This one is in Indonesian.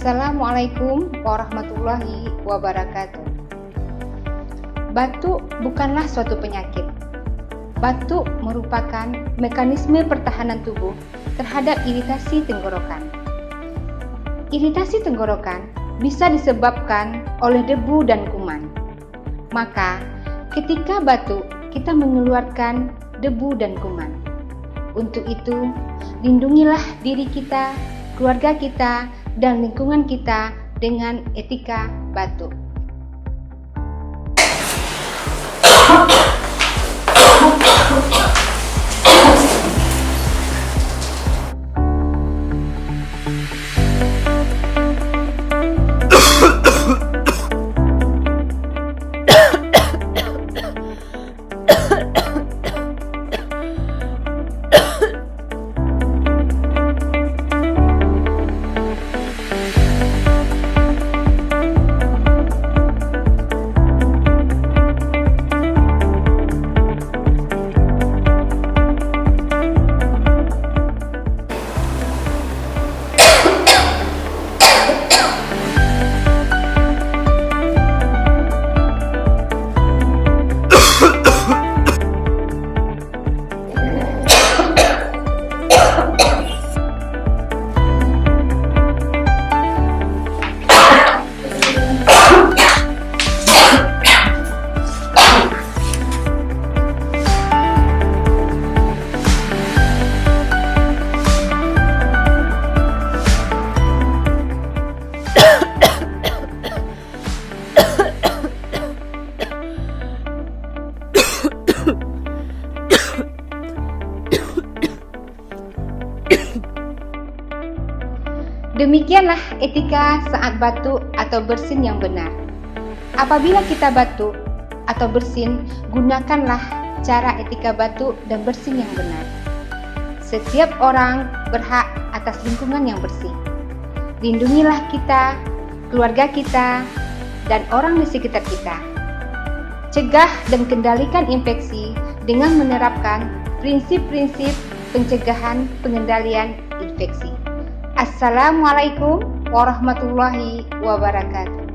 Assalamualaikum warahmatullahi wabarakatuh. Batuk bukanlah suatu penyakit. Batuk merupakan mekanisme pertahanan tubuh terhadap iritasi tenggorokan. Iritasi tenggorokan bisa disebabkan oleh debu dan kuman. Maka, ketika batuk, kita mengeluarkan debu dan kuman. Untuk itu, lindungilah diri kita, keluarga kita, dan lingkungan kita dengan etika batuk. Demikianlah etika saat batuk atau bersin yang benar. Apabila kita batuk atau bersin, gunakanlah cara etika batuk dan bersin yang benar. Setiap orang berhak atas lingkungan yang bersih. Lindungilah kita, keluarga kita, dan orang di sekitar kita. Cegah dan kendalikan infeksi dengan menerapkan prinsip-prinsip pencegahan pengendalian infeksi. Assalamualaikum warahmatullahi wabarakatuh.